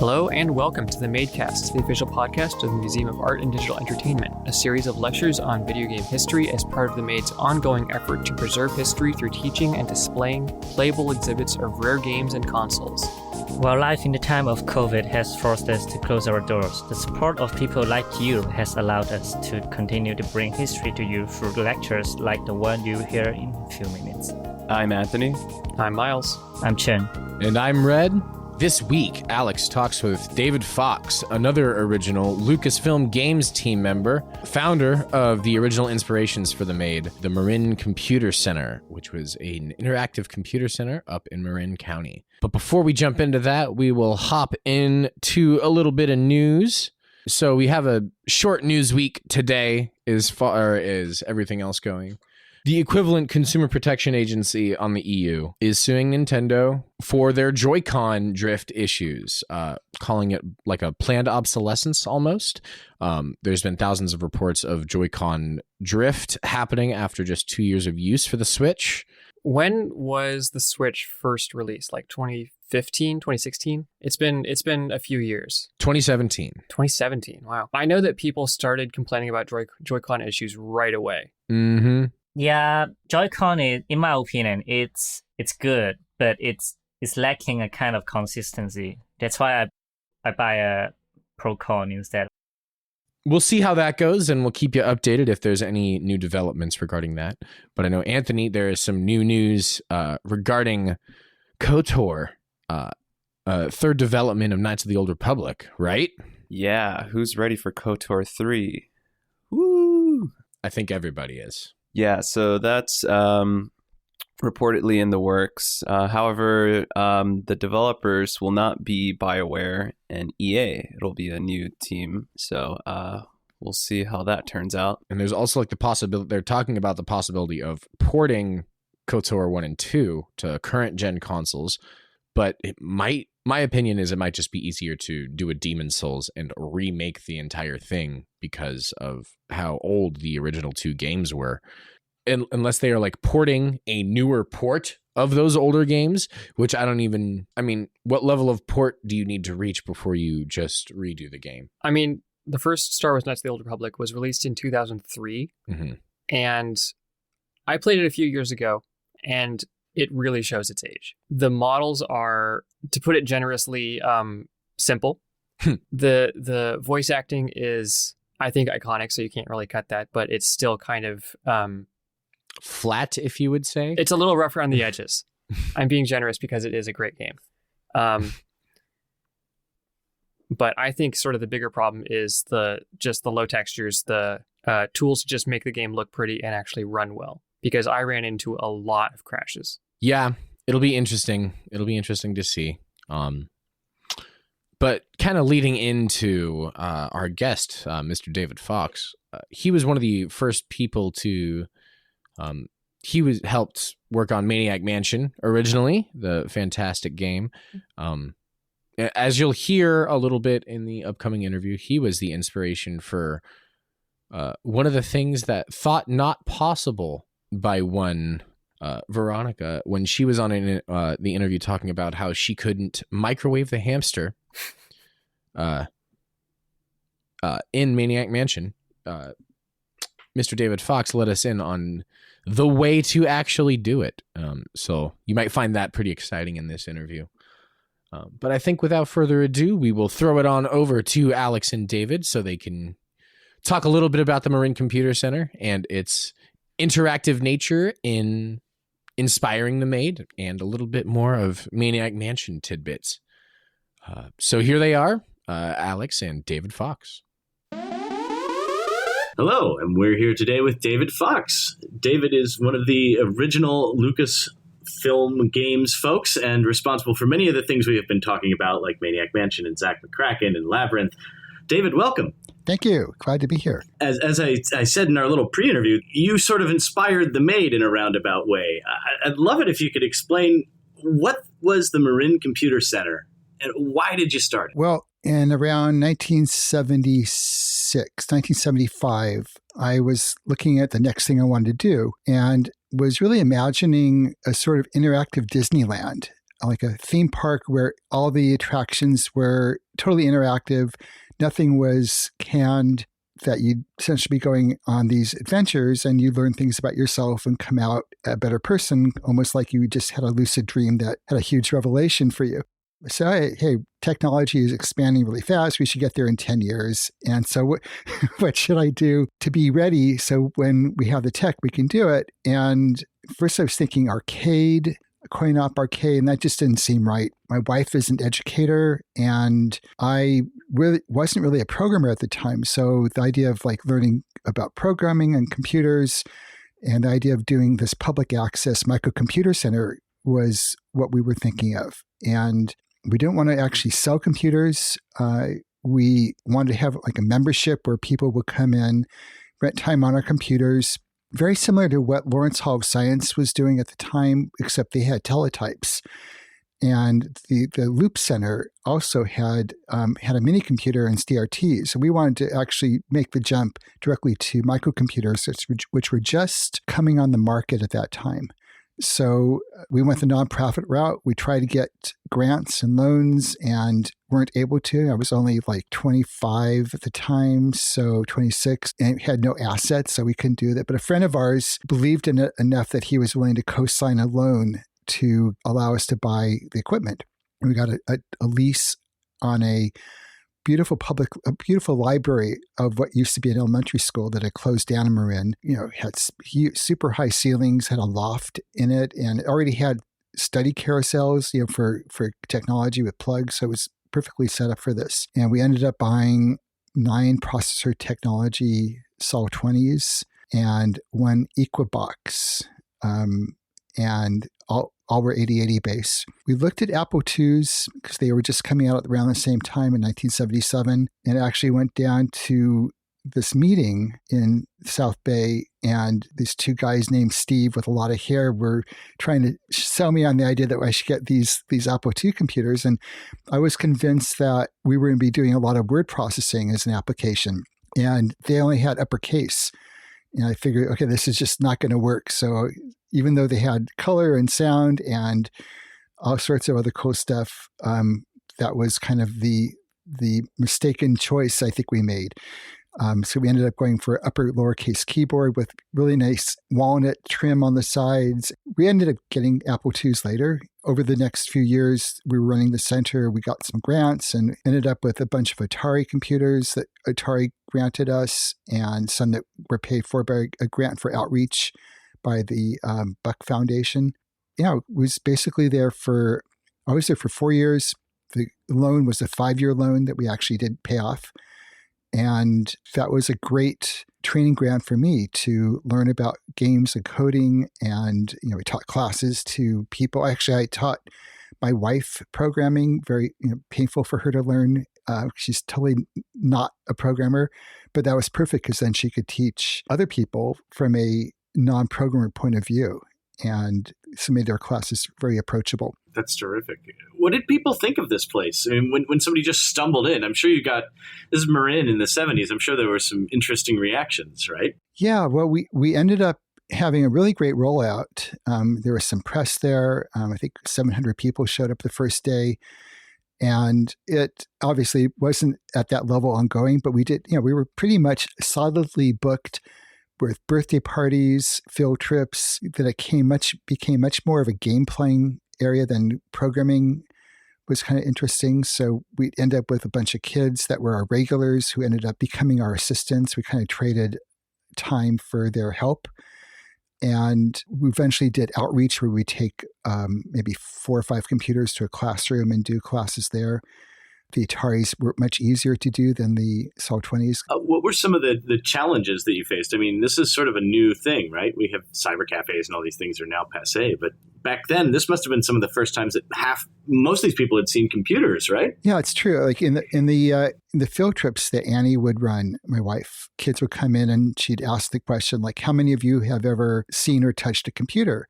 Hello and welcome to the MADEcast, the official podcast of the Museum of Art and Digital Entertainment, a series of lectures on video game history as part of the MADE's ongoing effort to preserve history through teaching and displaying playable exhibits of rare games and consoles. While life in the time of COVID has forced us to close our doors, the support of people like you has allowed us to continue to bring history to you through lectures like the one you hear in a few minutes. I'm Anthony. I'm Miles. I'm Chen. And I'm Red. This week, Alex talks with David Fox, another original Lucasfilm Games team member, founder of the original inspirations for the MADE, the Marin Computer Center, which was an interactive computer center up in Marin County. But before we jump into that, we will hop into a little bit of news. So we have a short news week today as far as everything else going. The equivalent consumer protection agency on the EU is suing Nintendo for their Joy-Con drift issues, calling it like a planned obsolescence almost. There's been thousands of reports of Joy-Con drift happening after just 2 years of use for the Switch. When was the Switch first released? Like 2015, 2016? It's been a few years. 2017. 2017, wow. I know that people started complaining about Joy-Con issues right away. Mm-hmm. Yeah, Joy-Con is, in my opinion, it's good, but it's lacking a kind of consistency. That's why I buy a Pro-Con instead. We'll see how that goes, and we'll keep you updated if there's any new developments regarding that. But I know, Anthony, there is some new news regarding KOTOR, third development of Knights of the Old Republic, right? Yeah, who's ready for KOTOR 3? Woo! I think everybody is. Yeah, so that's reportedly in the works. However, the developers will not be BioWare and EA. It'll be a new team. So we'll see how that turns out. And there's also like the possibility, they're talking about the possibility of porting KOTOR 1 and 2 to current gen consoles, but my opinion is it might just be easier to do a Demon's Souls and remake the entire thing because of how old the original two games were. Unless they are like porting a newer port of those older games, which what level of port do you need to reach before you just redo the game? I mean, the first Star Wars Knights of the Old Republic was released in 2003, and I played it a few years ago, and it really shows its age. The models are, to put it generously, simple. The voice acting is, I think, iconic, so you can't really cut that, but it's still kind of flat, if you would say. It's a little rough around the edges. I'm being generous because it is a great game. But I think sort of the bigger problem is the low textures, the tools to just make the game look pretty and actually run well. Because I ran into a lot of crashes. Yeah, it'll be interesting. It'll be interesting to see. But kind of leading into our guest, Mr. David Fox, he was one of the first people to... helped work on Maniac Mansion originally, the fantastic game. As you'll hear a little bit in the upcoming interview, he was the inspiration for one of the things that thought not possible by one Veronica when she was on the interview talking about how she couldn't microwave the hamster in Maniac Mansion. Mr. David Fox let us in on the way to actually do it. So you might find that pretty exciting in this interview. But I think without further ado, we will throw it on over to Alex and David so they can talk a little bit about the Marin Computer Center and its interactive nature in inspiring the MADE and a little bit more of Maniac Mansion tidbits. So here they are, Alex and David Fox. Hello, and we're here today with David Fox. David is one of the original Lucasfilm Games folks and responsible for many of the things we have been talking about, like Maniac Mansion and Zack McCracken and Labyrinth. David, welcome. Thank you. Glad to be here. As I said in our little pre-interview, you sort of inspired the MADE in a roundabout way. I'd love it if you could explain what was the Marin Computer Center and why did you start it? Well, in around 1975, I was looking at the next thing I wanted to do and was really imagining a sort of interactive Disneyland, like a theme park where all the attractions were totally interactive. Nothing was canned, that you'd essentially be going on these adventures and you learn things about yourself and come out a better person, almost like you just had a lucid dream that had a huge revelation for you. So, hey, technology is expanding really fast. We should get there in 10 years. And so what should I do to be ready so when we have the tech, we can do it? And first I was thinking arcade, coin-op arcade, and that just didn't seem right. My wife is an educator, and I wasn't really a programmer at the time. So the idea of like learning about programming and computers and the idea of doing this public access microcomputer center was what we were thinking of. And we didn't want to actually sell computers. We wanted to have like a membership where people would come in, rent time on our computers, very similar to what Lawrence Hall of Science was doing at the time, except they had teletypes. And the Loop Center also had a mini computer and CRTs. So we wanted to actually make the jump directly to microcomputers, which were just coming on the market at that time. So we went the nonprofit route. We tried to get grants and loans and weren't able to. I was only like 25 at the time, so 26, and had no assets, so we couldn't do that. But a friend of ours believed in it enough that he was willing to co-sign a loan to allow us to buy the equipment. And we got a lease on a beautiful library of what used to be an elementary school that had closed down in Marin. Had super high ceilings, had a loft in it, and it already had study carousels, for technology with plugs. So it was perfectly set up for this. And we ended up buying 9 processor technology Sol 20s and 1 Equibox, and all were 8080 base. We looked at Apple IIs because they were just coming out around the same time in 1977, and actually went down to this meeting in South Bay, and these 2 guys named Steve with a lot of hair were trying to sell me on the idea that I should get these Apple II computers. And I was convinced that we were going to be doing a lot of word processing as an application, and they only had uppercase. And I figured, okay, this is just not going to work. So even though they had color and sound and all sorts of other cool stuff, that was kind of the mistaken choice I think we made. So we ended up going for upper lowercase keyboard with really nice walnut trim on the sides. We ended up getting Apple IIs later. Over the next few years, we were running the center. We got some grants and ended up with a bunch of Atari computers that Atari granted us, and some that were paid for by a grant for outreach by the Buck Foundation. Was basically I was there for 4 years. The loan was a 5-year loan that we actually did pay off. And that was a great training ground for me to learn about games and coding. And, we taught classes to people. Actually, I taught my wife programming, very painful for her to learn. She's totally not a programmer, but that was perfect because then she could teach other people from a non-programmer point of view. And so made our classes very approachable. That's terrific. What did people think of this place? I mean, when somebody just stumbled in, I'm sure this is Marin in the 70s. I'm sure there were some interesting reactions, right? Yeah, well, we ended up having a really great rollout. There was some press there. I think 700 people showed up the first day. And it obviously wasn't at that level ongoing, but we were pretty much solidly booked with birthday parties, field trips, that it became much more of a game playing area than programming was kind of interesting. So we end up with a bunch of kids that were our regulars who ended up becoming our assistants. We kind of traded time for their help. And we eventually did outreach where we take maybe 4 or 5 computers to a classroom and do classes there. The Ataris were much easier to do than the Sol 20s. What were some of the challenges that you faced? I mean, this is sort of a new thing, right? We have cyber cafes and all these things are now passé. But back then, this must have been some of the first times that most of these people had seen computers, right? Yeah, it's true. Like in the field trips that Annie would run, my wife, kids would come in and she'd ask the question, like, how many of you have ever seen or touched a computer?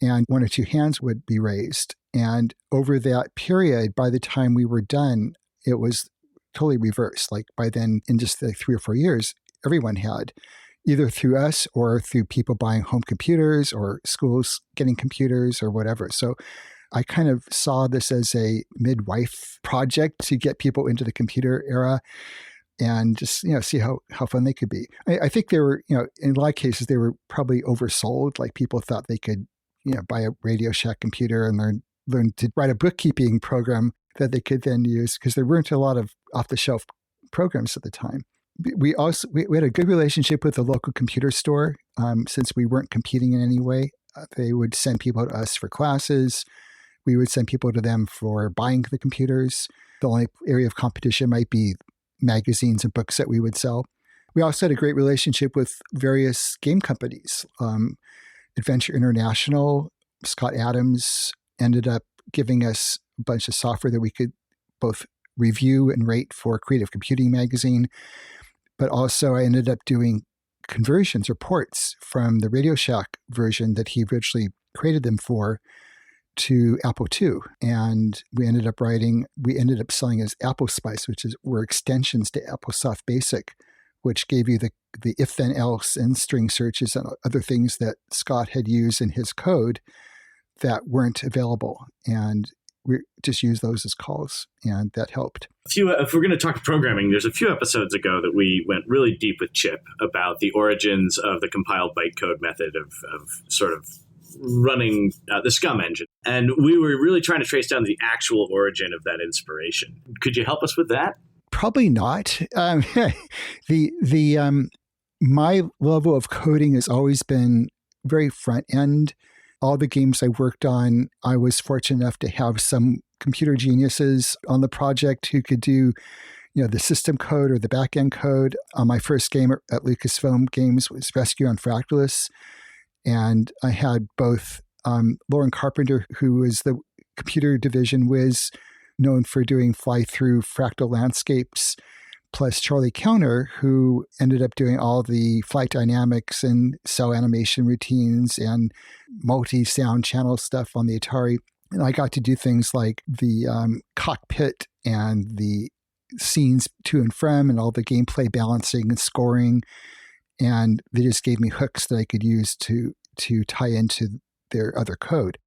And 1 or 2 hands would be raised. And over that period, by the time we were done, it was totally reversed. Like by then, in just like 3 or 4 years, everyone had, either through us or through people buying home computers or schools getting computers or whatever. So I kind of saw this as a midwife project to get people into the computer era and just, see how fun they could be. I think they were, in a lot of cases, they were probably oversold. Like people thought they could, buy a Radio Shack computer and learn to write a bookkeeping program that they could then use, because there weren't a lot of off-the-shelf programs at the time. We had a good relationship with the local computer store. Since we weren't competing in any way, they would send people to us for classes. We would send people to them for buying the computers. The only area of competition might be magazines and books that we would sell. We also had a great relationship with various game companies. Adventure International, Scott Adams ended up giving us a bunch of software that we could both review and rate for Creative Computing magazine. But also I ended up doing conversions or ports from the Radio Shack version that he originally created them for to Apple II. And we ended up selling as Apple Spice, were extensions to AppleSoft Basic, which gave you the if then else and string searches and other things that Scott had used in his code that weren't available. And we just used those as calls, and that helped. If we're going to talk programming, there's a few episodes ago that we went really deep with Chip about the origins of the compiled bytecode method of sort of running the SCUM engine. And we were really trying to trace down the actual origin of that inspiration. Could you help us with that? Probably not. My level of coding has always been very front end. All the games I worked on, I was fortunate enough to have some computer geniuses on the project who could do, the system code or the back end code. My first game at Lucasfilm Games was Rescue on Fractalus. And I had both Lauren Carpenter, who is the computer division whiz, known for doing fly-through fractal landscapes, plus Charlie Kellner, who ended up doing all the flight dynamics and cell animation routines and multi-sound channel stuff on the Atari. And I got to do things like the cockpit and the scenes to and from and all the gameplay balancing and scoring. And they just gave me hooks that I could use to tie into their other code.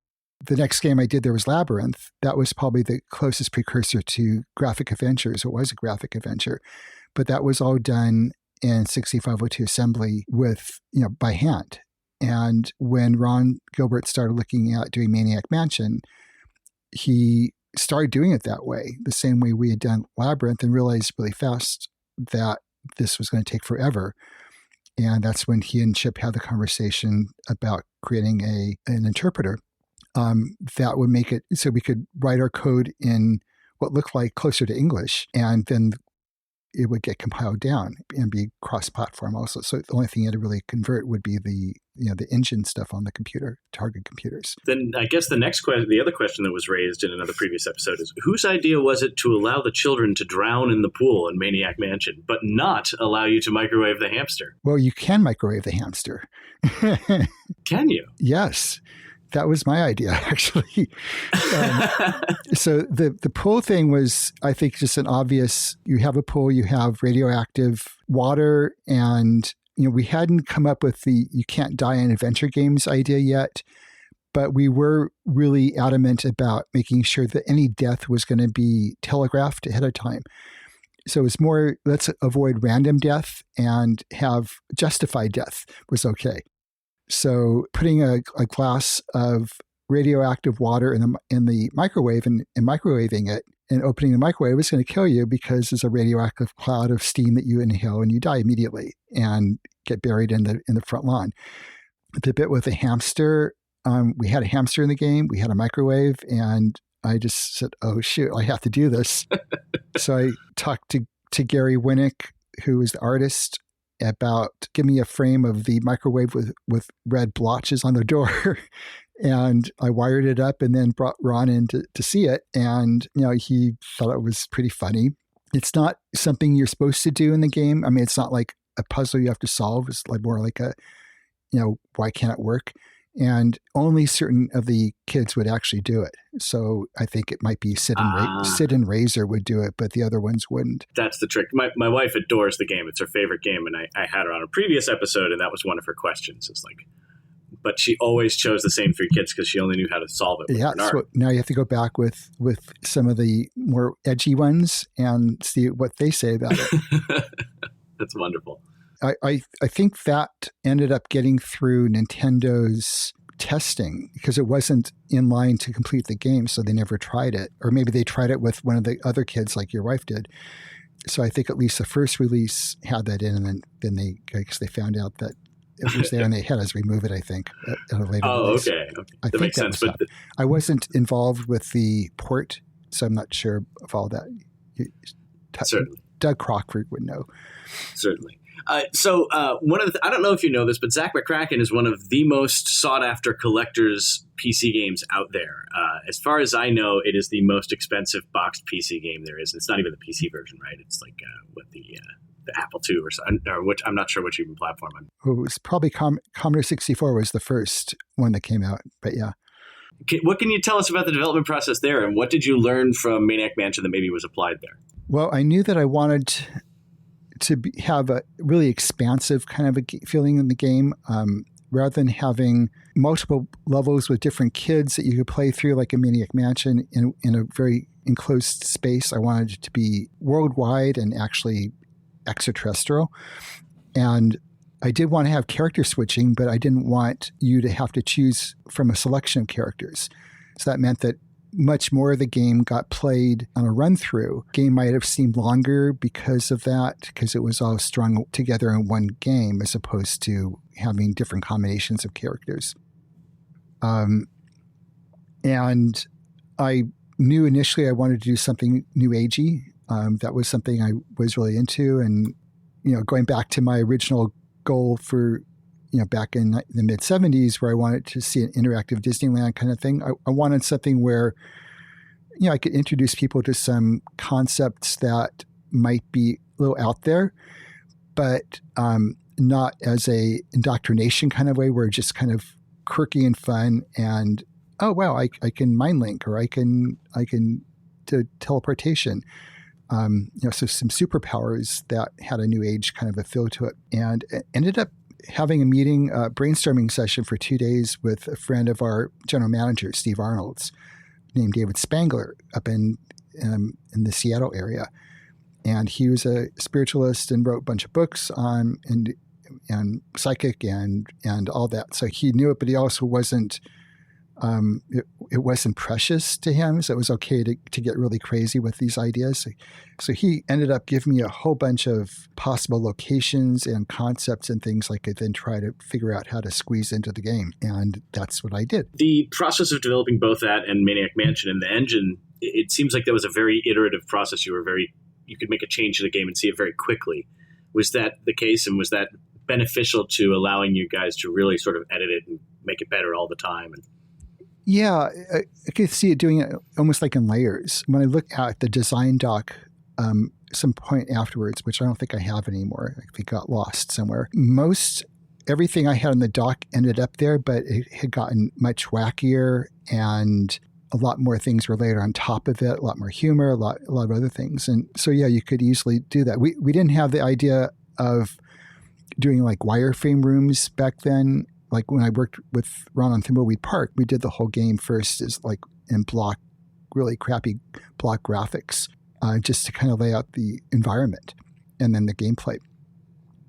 The next game I did there was Labyrinth. That was probably the closest precursor to graphic adventures. It was a graphic adventure, but that was all done in 6502 assembly with, by hand. And when Ron Gilbert started looking at doing Maniac Mansion, he started doing it that way, the same way we had done Labyrinth, and realized really fast that this was going to take forever. And that's when he and Chip had the conversation about creating an interpreter that would make it so we could write our code in what looked like closer to English, and then it would get compiled down and be cross-platform also. So the only thing you had to really convert would be the engine stuff on the computer, target computers. Then I guess the other question that was raised in another previous episode is, whose idea was it to allow the children to drown in the pool in Maniac Mansion, but not allow you to microwave the hamster? Well, you can microwave the hamster. Can you? Yes. That was my idea, actually. So the pool thing was, I think, just an obvious, you have a pool, you have radioactive water, and we hadn't come up with the you can't die in adventure games idea yet, but we were really adamant about making sure that any death was going to be telegraphed ahead of time. So it's more, let's avoid random death and have justified death was okay. So putting a glass of radioactive water in the microwave and microwaving it and opening the microwave is going to kill you because there's a radioactive cloud of steam that you inhale and you die immediately and get buried in the front lawn. The bit with the hamster, we had a hamster in the game, we had a microwave, and I just said, oh shoot, I have to do this. So I talked to Gary Winnick, who is the artist, about give me a frame of the microwave with red blotches on the door. And I wired it up and then brought Ron in to see it. And, he thought it was pretty funny. It's not something you're supposed to do in the game. I mean, it's not like a puzzle you have to solve. It's like more like why can't it work? And only certain of the kids would actually do it. So I think it might be Sid and Razor would do it, but the other ones wouldn't. That's the trick. My wife adores the game. It's her favorite game. And I had her on a previous episode, and that was one of her questions. It's like, but she always chose the same 3 kids because she only knew how to solve it with Bernard. So now you have to go back with some of the more edgy ones and see what they say about it. That's wonderful. I think that ended up getting through Nintendo's testing because it wasn't in line to complete the game, so they never tried it. Or maybe they tried it with one of the other kids like your wife did. So I think at least the first release had that in, and then I guess they found out that it was there and they had us remove it, I think, at a later release. Okay. I that think makes sense. But I wasn't involved with the port, so I'm not sure of all that. Certainly. Doug Crockford would know. Certainly. So one of I don't know if you know this, but Zach McCracken is one of the most sought-after collectors PC games out there. As far as I know, it is the most expensive boxed PC game there is. It's not even the PC version, right? It's like what the Apple II or something, or which I'm not sure which even platform. It was probably Commodore 64 was the first one that came out, but yeah. What can you tell us about the development process there, and what did you learn from Maniac Mansion that maybe was applied there? Well, I knew that I wanted to have a really expansive kind of a feeling in the game, rather than having multiple levels with different kids that you could play through like a Maniac Mansion in a very enclosed space. I wanted it to be worldwide and actually extraterrestrial. And I did want to have character switching, but I didn't want you to have to choose from a selection of characters. So that meant that much more of the game got played on a run-through. Game might have seemed longer because of that, because it was all strung together in one game as opposed to having different combinations of characters. And I knew initially I wanted to do something new agey. That was something I was really into. And, going back to my original goal for, back in the mid-'70s where I wanted to see an interactive Disneyland kind of thing. I wanted something where, I could introduce people to some concepts that might be a little out there, but not as a indoctrination kind of way where it's just kind of quirky and fun and, oh, wow, I can mind link or I can do teleportation. So some superpowers that had a new age kind of a feel to it, and it ended up having a meeting, brainstorming session for 2 days with a friend of our general manager, Steve Arnold's, named David Spangler up in the Seattle area. And he was a spiritualist and wrote a bunch of books on and psychic and all that. So he knew it, but he also wasn't, it wasn't precious to him. So it was okay to get really crazy with these ideas. So he ended up giving me a whole bunch of possible locations and concepts and things I could then try to figure out how to squeeze into the game. And that's what I did. The process of developing both that and Maniac Mansion and the engine, it seems like that was a very iterative process. You could make a change to the game and see it very quickly. Was that the case? And was that beneficial to allowing you guys to really sort of edit it and make it better all the time? Yeah, I could see it doing it almost like in layers. When I look at the design doc, some point afterwards, which I don't think I have anymore, I think it got lost somewhere. Everything I had on the doc ended up there, but it had gotten much wackier and a lot more things were layered on top of it, a lot more humor, a lot of other things. And so, yeah, you could easily do that. We didn't have the idea of doing like wireframe rooms back then. Like when I worked with Ron on Thimbleweed Park, we did the whole game first as like in really crappy block graphics, just to kind of lay out the environment and then the gameplay.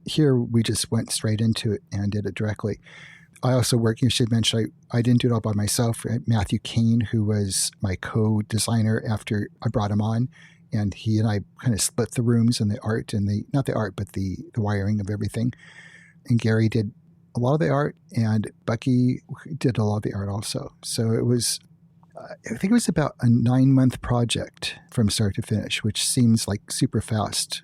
Here, we just went straight into it and did it directly. I also worked, you should mention, I didn't do it all by myself. Matthew Kane, who was my co-designer after I brought him on, and he and I kind of split the rooms and the art and not the art, but the wiring of everything. And Gary did a lot of the art, and Bucky did a lot of the art also. So it was, I think it was about a 9-month project from start to finish, which seems like super fast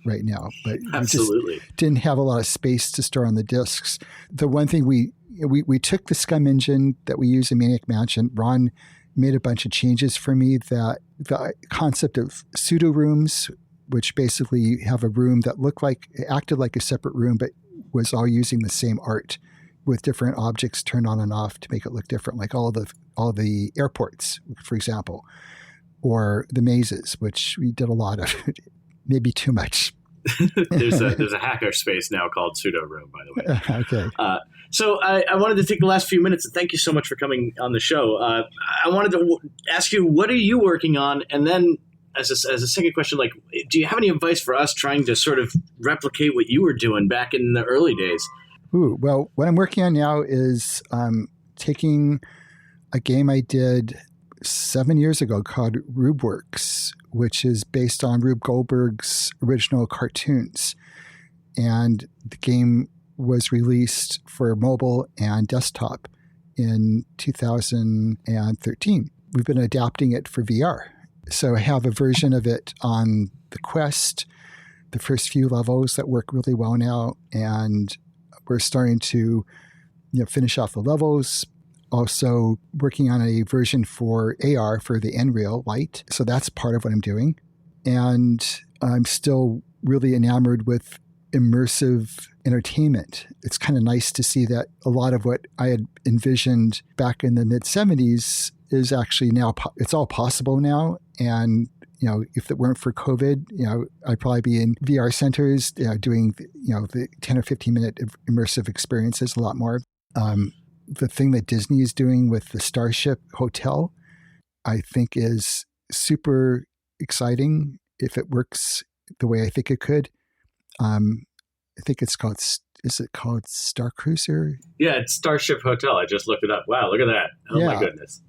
right now, but absolutely we just didn't have a lot of space to store on the disks. The one thing we took the Scum engine that we use in Maniac Mansion. Ron made a bunch of changes for me. That the concept of pseudo rooms, which basically you have a room that acted like a separate room, but was all using the same art with different objects turned on and off to make it look different, like all the airports, for example, or the mazes, which we did a lot of. Maybe too much. There's a hacker space now called Pseudo Room, by the way. Okay. So I wanted to take the last few minutes and thank you so much for coming on the show. I wanted to ask you, what are you working on? And then as a second question, like, do you have any advice for us trying to sort of replicate what you were doing back in the early days? Ooh, well, what I'm working on now is taking a game I did 7 years ago called RubeWorks, which is based on Rube Goldberg's original cartoons. And the game was released for mobile and desktop in 2013. We've been adapting it for VR. So I have a version of it on the Quest, the first few levels that work really well now, and we're starting to finish off the levels. Also working on a version for AR for the Nreal Lite. So that's part of what I'm doing. And I'm still really enamored with immersive entertainment. It's kind of nice to see that a lot of what I had envisioned back in the mid-70s is actually now, it's all possible now. And, if it weren't for COVID, I'd probably be in VR centers doing, the 10 or 15 minute immersive experiences a lot more. The thing that Disney is doing with the Starship Hotel, I think is super exciting if it works the way I think it could. I think it's called, is it called Star Cruiser? Yeah, it's Starship Hotel. I just looked it up. Wow, look at that. Oh, my goodness.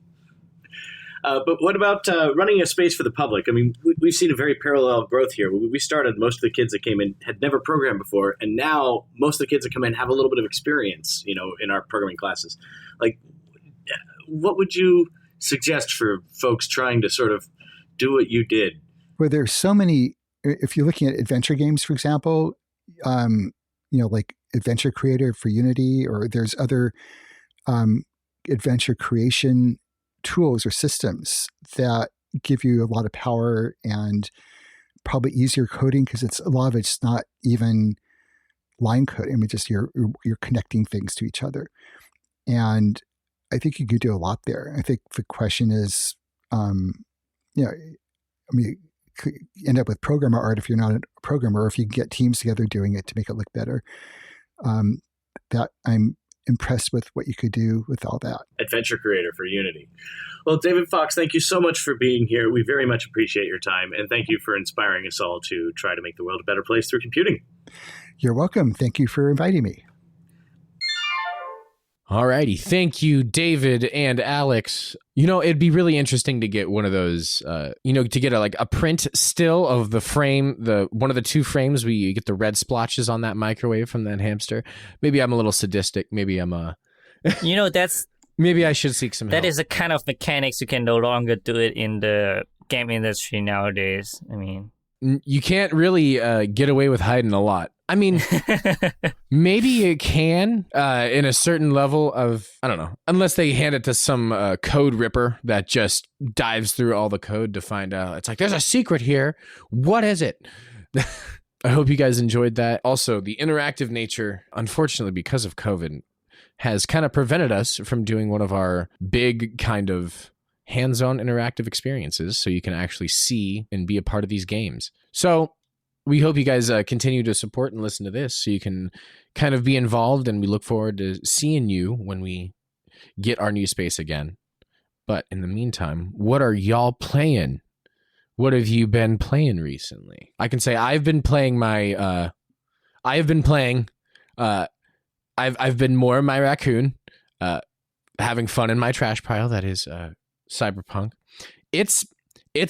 But what about running a space for the public? I mean, we've seen a very parallel growth here. We started, most of the kids that came in had never programmed before, and now most of the kids that come in have a little bit of experience, in our programming classes. Like, what would you suggest for folks trying to sort of do what you did? Well, there's so many, if you're looking at adventure games, for example, like Adventure Creator for Unity, or there's other adventure creation tools or systems that give you a lot of power and probably easier coding, because a lot of it's not even line code. I mean, just you're connecting things to each other. And I think you could do a lot there. I think the question is, you end up with programmer art if you're not a programmer, or if you can get teams together doing it to make it look better. That I'm impressed with what you could do with all that. Adventure Creator for Unity. Well, David Fox, thank you so much for being here. We very much appreciate your time, and thank you for inspiring us all to try to make the world a better place through computing. You're welcome. Thank you for inviting me. All righty. Thank you, David and Alex. It'd be really interesting to get one of those, to get a print still of the frame, one of the two frames where you get the red splotches on that microwave from that hamster. Maybe I'm a little sadistic. Maybe I'm that's... Maybe I should seek some help. That is a kind of mechanics you can no longer do it in the game industry nowadays. I mean... You can't really get away with hiding a lot. I mean, maybe you can in a certain level of, I don't know, unless they hand it to some code ripper that just dives through all the code to find out. It's like, there's a secret here. What is it? I hope you guys enjoyed that. Also, the interactive nature, unfortunately, because of COVID, has kind of prevented us from doing one of our big kind of hands-on interactive experiences so you can actually see and be a part of these games. So we hope you guys continue to support and listen to this so you can kind of be involved, and we look forward to seeing you when we get our new space again. But in the meantime, what are y'all playing? What have you been playing recently? I can say I've been playing I've been more my raccoon, having fun in my trash pile. That is Cyberpunk. It's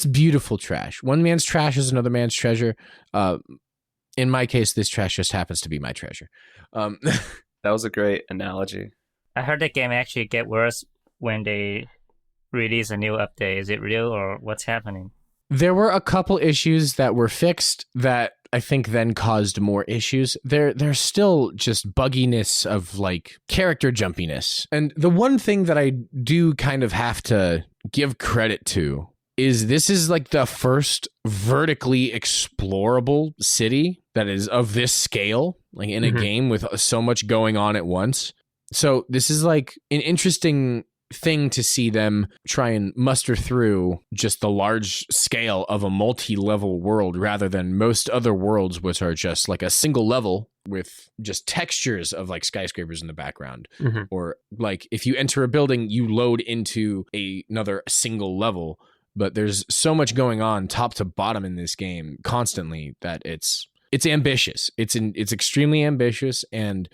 beautiful trash. One man's trash is another man's treasure. In my case, this trash just happens to be my treasure. That was a great analogy. I heard the game actually get worse when they release a new update. Is it real, or what's happening? There were a couple issues that were fixed that I think then caused more issues. There's still just bugginess of like character jumpiness. And the one thing that I do kind of have to give credit to is this is like the first vertically explorable city that is of this scale, like in a game with so much going on at once. So this is like an interesting thing to see them try and muster through just the large scale of a multi-level world rather than most other worlds, which are just like a single level with just textures of like skyscrapers in the background. Or like if you enter a building, you load into another single level. But there's so much going on top to bottom in this game constantly that it's ambitious. It's extremely ambitious, and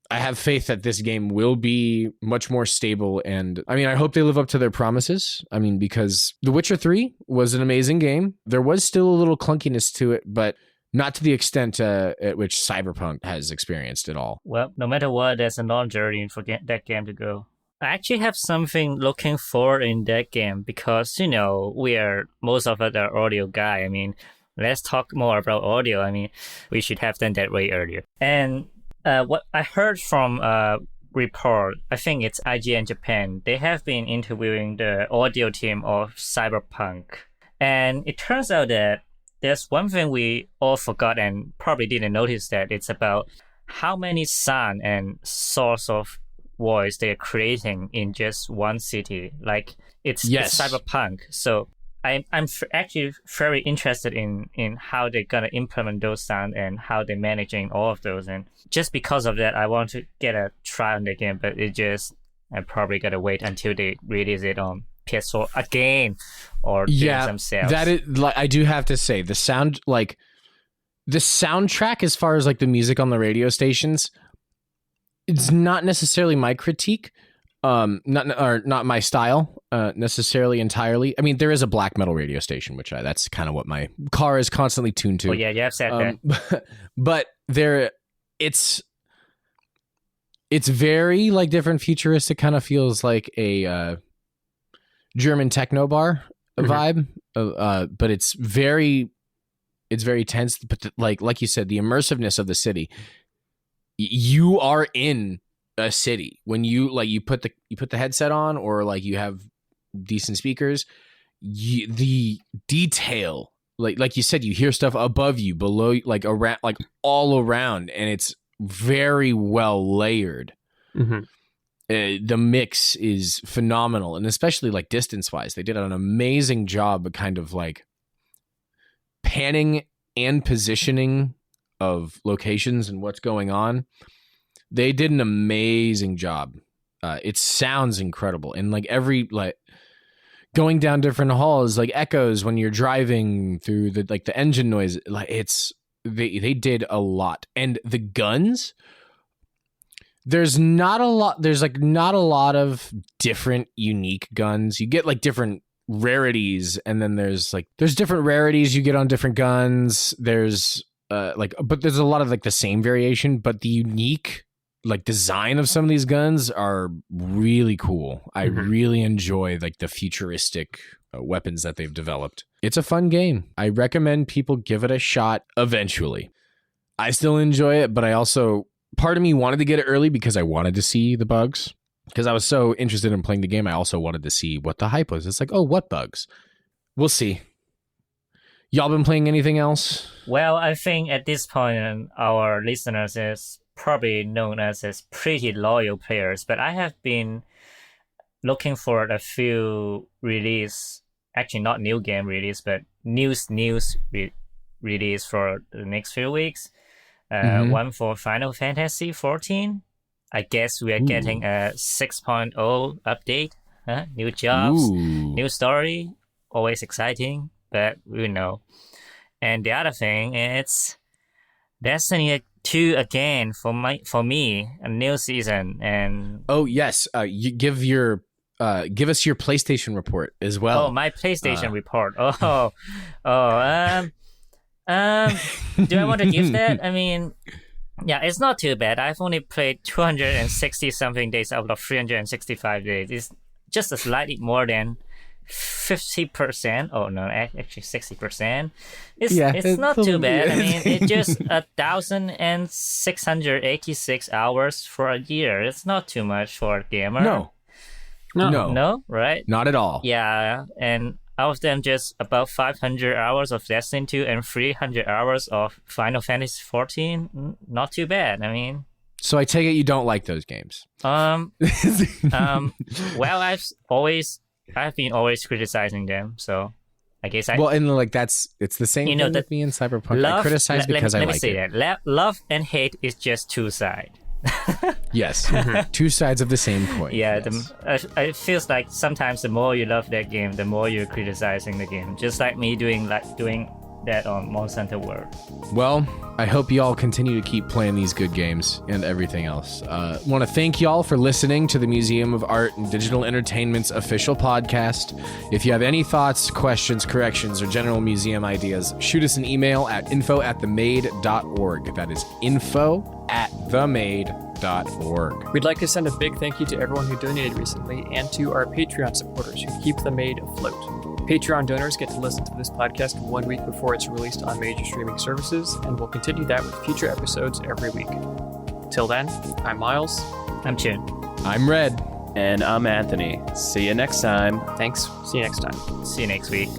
I have faith that this game will be much more stable. And I mean, I hope they live up to their promises. I mean, because The Witcher 3 was an amazing game. There was still a little clunkiness to it, but not to the extent at which Cyberpunk has experienced at all. Well, no matter what, there's a long journey for that game to go. I actually have something looking forward in that game because, most of us are audio guy. I mean, let's talk more about audio. I mean, we should have done that way earlier. And what I heard from a report, I think it's IGN Japan, they have been interviewing the audio team of Cyberpunk. And it turns out that there's one thing we all forgot and probably didn't notice, that it's about how many sound and source of voice they're creating in just one city. Like it's Cyberpunk. So I'm actually very interested in how they're going to implement those sounds and how they're managing all of those. And just because of that, I want to get a try on the game, but I probably got to wait until they release it on PS4 again or themselves. That is, like, I do have to say, the soundtrack as far as like the music on the radio stations, it's not necessarily my critique. Not my style necessarily entirely. I mean, there is a black metal radio station, which that's kind of what my car is constantly tuned to. Oh yeah, you have said that. But it's very like different futuristic, kind of feels like a German techno bar vibe. But it's very tense. But like you said, the immersiveness of the city. You are in a city when you put the headset on, or like you have decent speakers. The detail, like you said, you hear stuff above you, below, like around, like all around, and it's very well layered. The mix is phenomenal, and especially like distance wise, they did an amazing job of kind of like panning and positioning of locations and what's going on. They did an amazing job. It sounds incredible, and like going down different halls, like echoes when you're driving through the engine noise. Like they did a lot, and the guns. There's not a lot. There's like not a lot of different unique guns. You get like different rarities, and then there's different rarities you get on different guns. There's but there's a lot of like the same variation, but the unique like design of some of these guns are really cool. I really enjoy like the futuristic weapons that they've developed. It's a fun game. I recommend people give it a shot eventually. I still enjoy it, but I also, part of me wanted to get it early because I wanted to see the bugs. Because I was so interested in playing the game, I also wanted to see what the hype was. It's like, oh, what bugs? We'll see. Y'all been playing anything else? Well, I think at this point, our listeners is probably known as pretty loyal players, but I have been looking for a few release, actually not new game release, but news release for the next few weeks. One for Final Fantasy 14. I guess we are getting a 6.0 update. New jobs, new story, always exciting, but we know. And the other thing, it's Destiny 2 again for me, a new season. And oh yes, you give us your PlayStation report as well. Oh, my PlayStation report. Do I want to give that? I mean, yeah, it's not too bad. I've only played 260 something days out of 365 days. It's just a slightly more than 50%. Oh no, actually 60%. It's not too bad. I mean, it's just 1,686 hours for a year. It's not too much for a gamer. No, right? Not at all. Yeah, and out of them, just about 500 hours of Destiny 2 and 300 hours of Final Fantasy 14. Not too bad. I mean, So I take it you don't like those games. Well, I've been always criticizing them, so I guess Well, and like it's the same thing with me in Cyberpunk. I criticize because I like it. Let me say that. Love and hate is just two sides. Yes. Two sides of the same coin. Yeah, yes. it feels like sometimes the more you love that game, the more you're criticizing the game. Just like me doing that on Monster Hunter World. Well, I hope y'all continue to keep playing these good games and everything else. Want to thank y'all for listening to the Museum of Art and Digital Entertainment's official podcast. If you have any thoughts, questions, corrections, or general museum ideas, shoot us an email at info@themade.org. That is info@themade.org. We'd like to send a big thank you to everyone who donated recently and to our Patreon supporters who keep The Made afloat. Patreon donors get to listen to this podcast 1 week before it's released on major streaming services, and we'll continue that with future episodes every week. Till then, I'm Miles. I'm Chin. I'm Red. And I'm Anthony. See you next time. Thanks. See you next time. See you next week.